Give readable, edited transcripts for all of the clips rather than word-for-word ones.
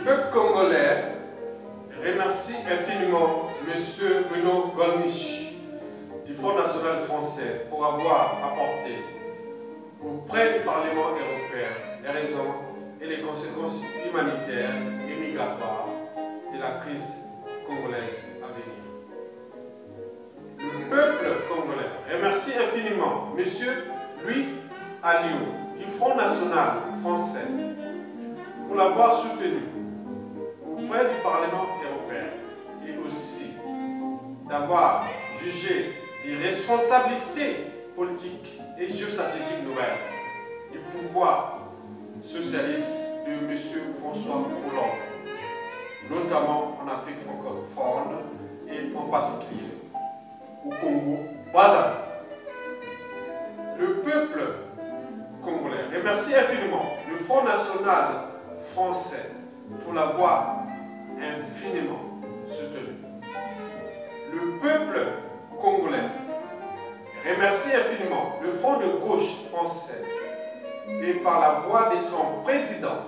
peuple congolais remercie infiniment M. Bruno Gollnisch du Front National Français pour avoir apporté auprès du Parlement européen les raisons et les conséquences humanitaires et migratoires de la crise congolaise à venir. Le peuple congolais remercie infiniment M. Louis Alliot du Front National Français pour l'avoir soutenu auprès du Parlement européen et aussi d'avoir jugé des responsabilités politiques et géostratégiques nouvelles du pouvoir socialiste de M. François Hollande, notamment en Afrique francophone et en particulier au Congo-Brazzaville. Le peuple congolais remercie infiniment le Front National Français pour l'avoir infiniment soutenu. Le peuple congolais remercie infiniment le Front de gauche français et par la voix de son président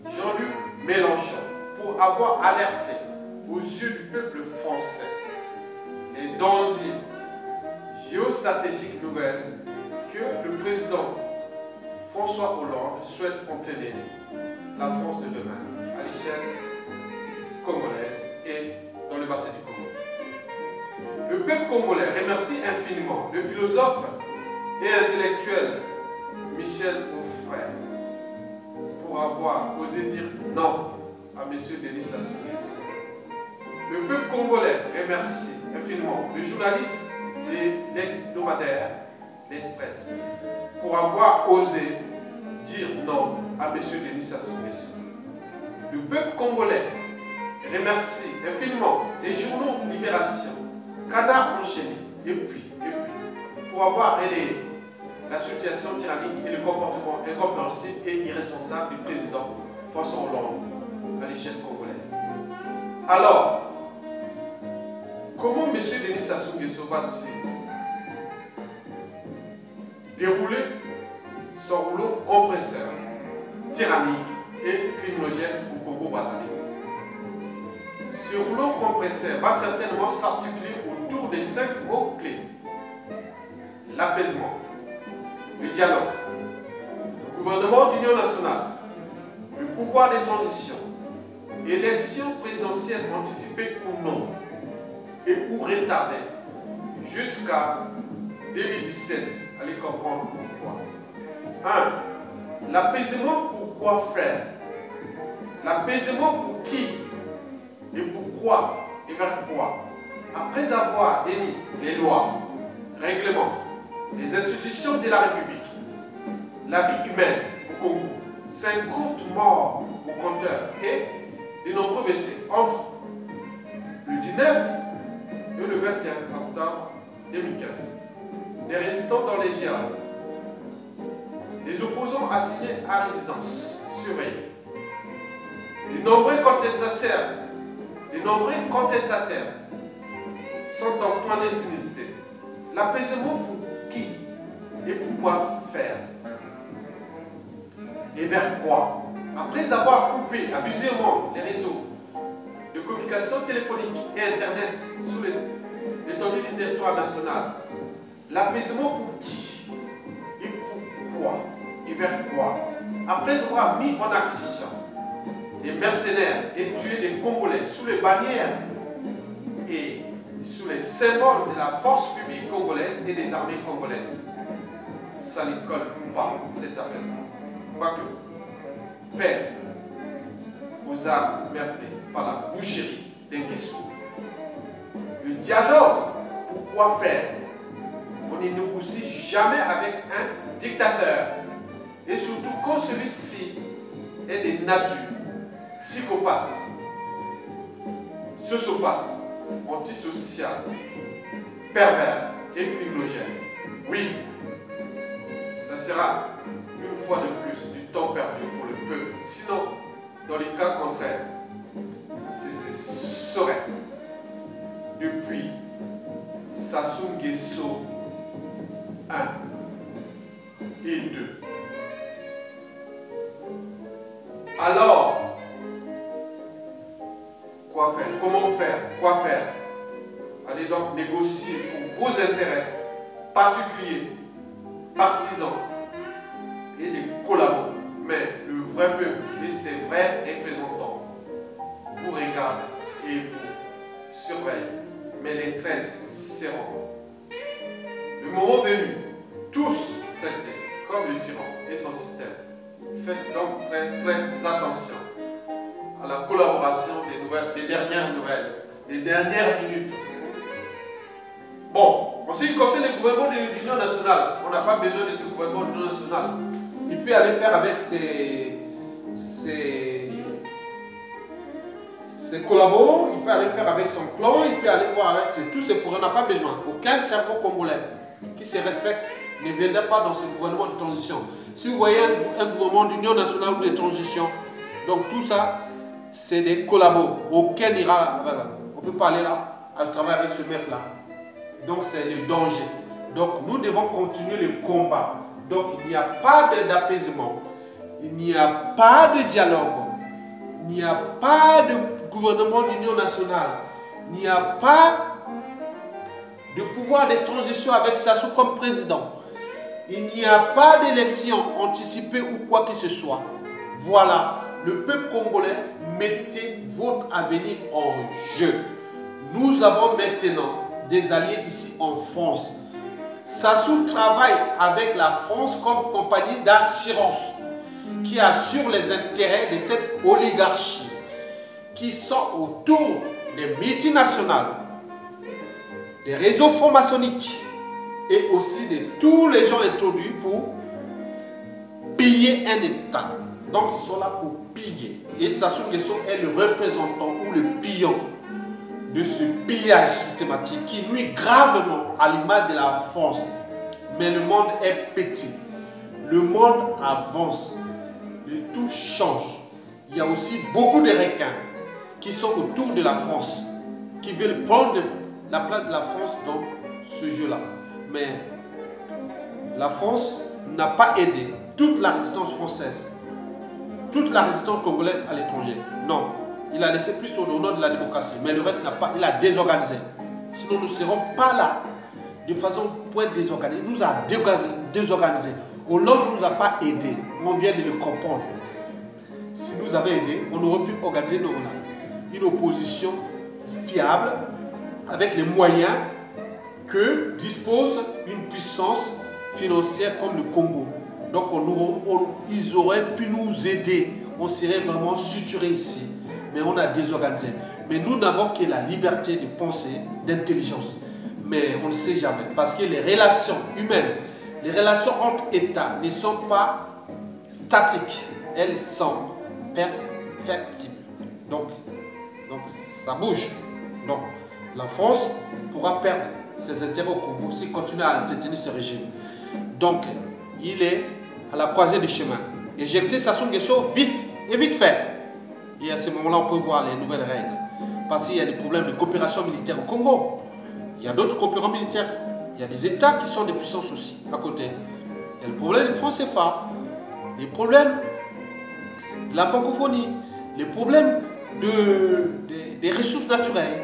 Jean-Luc Mélenchon pour avoir alerté aux yeux du peuple français les dangers géostratégiques nouvelles que le président François Hollande souhaite entraîner la France de demain à l'échelle congolaise et dans le bassin du Congo. Le peuple congolais remercie infiniment le philosophe et intellectuel Michel Onfray pour avoir osé dire non à M. Denis Sassou Nguesso. Le peuple congolais remercie infiniment le journaliste de l'hebdomadaire L'Express pour avoir osé dire non à M. Denis Sassou Nguesso. Le peuple congolais remercie infiniment les journaux Libération, Canard enchaîné et puis, pour avoir relayé la situation tyrannique et le comportement incompréhensible et irresponsable du président François Hollande à l'échelle congolaise. Alors, comment M. Denis Sassou Nguesso va-t-il dérouler son rouleau compresseur tyrannique et criminogène au Congo-Brazzaville? Ce rouleau compresseur va certainement s'articuler autour des 5 mots-clés: l'apaisement, le dialogue, le gouvernement d'union nationale, le pouvoir de transition, élection présidentielle anticipée ou non, et ou retardée jusqu'à 2017. Allez comprendre pourquoi. 1. L'apaisement, pourquoi faire? L'apaisement pour qui? Et pourquoi? Et vers quoi? Après avoir déni les lois, règlements, les institutions de la République, la vie humaine au Congo, 50 morts au compteur et de nombreux blessés entre le 19 et le 21 octobre 2015. Des résistants dans les GA, des opposants assignés à résidence surveillée, de nombreux contestataires sont en clandestinité. L'apaisement pour qui et pourquoi faire? Et vers quoi? Après avoir coupé abusément les réseaux de communication téléphonique et Internet sur l'étendue du territoire national, l'apaisement pour qui et pourquoi et vers quoi? Après avoir mis en action des mercenaires et tué des Congolais sous les bannières et sous les symboles de la force publique congolaise et des armées congolaises, ça ne colle pas cet apaisement. Quoique, Père vous a meurtri par la boucherie d'un Nguesso. Le dialogue, pourquoi faire? On ne négocie jamais avec un dictateur. Et surtout quand celui-ci est de nature psychopathe, sociopathe, antisocial, pervers et criminogène. Oui, ça sera une fois de plus du temps perdu pour le peuple. Sinon, dans les cas contraires, c'est serait depuis Sassou Nguesso 1 et 2. Alors, faire, comment faire, quoi faire. Allez donc négocier pour vos intérêts particuliers, partisans et des collaborateurs. Mais le vrai peuple et ses vrais représentants vous regardent et vous surveillent. Mais les traites seront, le moment venu, tous traités comme le tyran et son système. Faites donc très attention à la collaboration des dernières nouvelles, des dernières minutes. Bon, en ce qui concerne le gouvernement de l'Union nationale, on n'a pas besoin de ce gouvernement de l'Union nationale. Il peut aller faire avec ses collaborateurs, il peut aller faire avec son clan, il peut aller voir avec tous ces projets. On n'a pas besoin. Aucun cerveau congolais qui se respecte ne viendra pas dans ce gouvernement de transition. Si vous voyez un gouvernement d'union nationale ou de transition, donc tout ça, c'est des collaborateurs. Aucun n'ira. On ne peut pas aller là, à travailler avec ce mec-là. Donc c'est le danger. Donc nous devons continuer le combat. Donc il n'y a pas d'apaisement, il n'y a pas de dialogue, il n'y a pas de gouvernement d'union nationale, il n'y a pas de pouvoir de transition avec Sassou comme président. Il n'y a pas d'élection anticipée ou quoi que ce soit. Voilà, le peuple congolais, mettez votre avenir en jeu. Nous avons maintenant des alliés ici en France. Sassou travaille avec la France comme compagnie d'assurance qui assure les intérêts de cette oligarchie qui sont autour des multinationales, des réseaux francs-maçonniques et aussi de tous les gens introduits pour piller un État. Donc ils sont là pour piller. Et Sassou Nguesso est le représentant ou le pilon de ce pillage systématique qui nuit gravement à l'image de la France. Mais le monde est petit. Le monde avance. Tout change. Il y a aussi beaucoup de requins qui sont autour de la France, qui veulent prendre la place de la France dans ce jeu-là. Mais la France n'a pas aidé toute la résistance française, toute la résistance congolaise à l'étranger. Non. Il a laissé plus au nom de la démocratie, mais le reste n'a pas, il a désorganisé. Sinon, nous ne serons pas là de façon point désorganisée. Il nous a désorganisé. Hollande ne nous a pas aidés. On vient de le comprendre. Si nous avions aidé, on aurait pu organiser une opposition fiable avec les moyens que dispose une puissance financière comme le Congo. Donc, ils auraient pu nous aider. On serait vraiment suturé ici. Mais on a désorganisé. Mais nous n'avons que la liberté de penser, d'intelligence. Mais on ne sait jamais. Parce que les relations humaines, les relations entre États ne sont pas statiques. Elles sont perfectibles. Donc ça bouge. Donc la France pourra perdre ses intérêts au Congo s'il continue à entretenir ce régime. Donc il est à la croisée du chemin. Éjecter Sassou Nguesso vite et vite fait. Et à ce moment-là, on peut voir les nouvelles règles. Parce qu'il y a des problèmes de coopération militaire au Congo. Il y a d'autres coopérants militaires. Il y a des États qui sont des puissances aussi, à côté. Il y a le problème du franc CFA. Les problèmes de la francophonie. Les problèmes des ressources naturelles.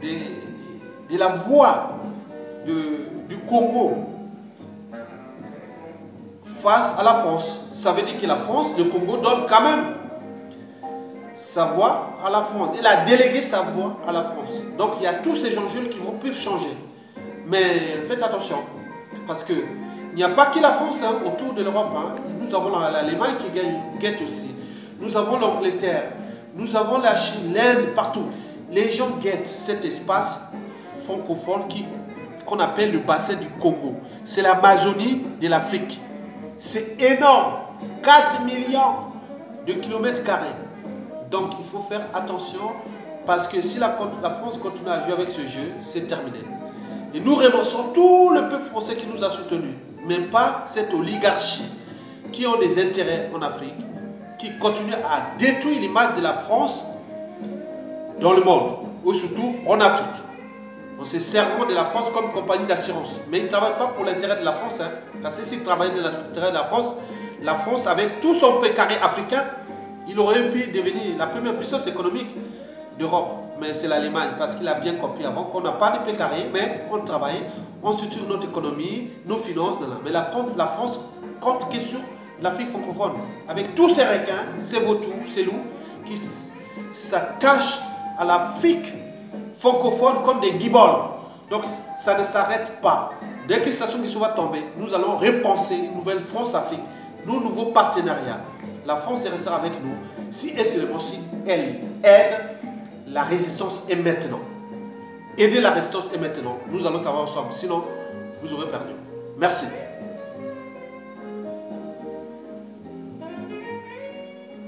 De la voie du Congo face à la France. Ça veut dire que la France, le Congo, donne quand même sa voix à la France. Il a délégué sa voix à la France. Donc il y a tous ces enjeux qui peuvent changer. Mais faites attention. Parce qu'il n'y a pas que la France autour de l'Europe. Nous avons l'Allemagne qui guette aussi. Nous avons l'Angleterre. Nous avons la Chine, l'Inde, partout. Les gens guettent cet espace francophone qu'on appelle le bassin du Congo. C'est l'Amazonie de l'Afrique. C'est énorme. 4 millions de kilomètres carrés. Donc il faut faire attention parce que si la France continue à jouer avec ce jeu, c'est terminé. Et nous remercions tout le peuple français qui nous a soutenus, même pas cette oligarchie qui ont des intérêts en Afrique, qui continue à détruire l'image de la France dans le monde, ou surtout en Afrique. On se servant de la France comme compagnie d'assurance. Mais ils ne travaillent pas pour l'intérêt de la France. Parce que s'ils travaillaient pour l'intérêt de la France avec tout son précaré africain, il aurait pu devenir la première puissance économique d'Europe. mais c'est l'Allemagne, parce qu'il a bien compris avant qu'on n'a pas de paix carré, mais on travaille, on structure notre économie, nos finances, mais la France compte que sur l'Afrique francophone, avec tous ces requins, ces vautours, ces loups, qui s'attachent à l'Afrique francophone comme des guibolles. Donc ça ne s'arrête pas. Dès que Sassou Nguesso va tomber, nous allons repenser une nouvelle France-Afrique, nos nouveaux partenariats. La France restera avec nous si et seulement si elle aide la résistance est maintenant. Aider la résistance est maintenant. Nous allons travailler ensemble. Sinon, vous aurez perdu. Merci.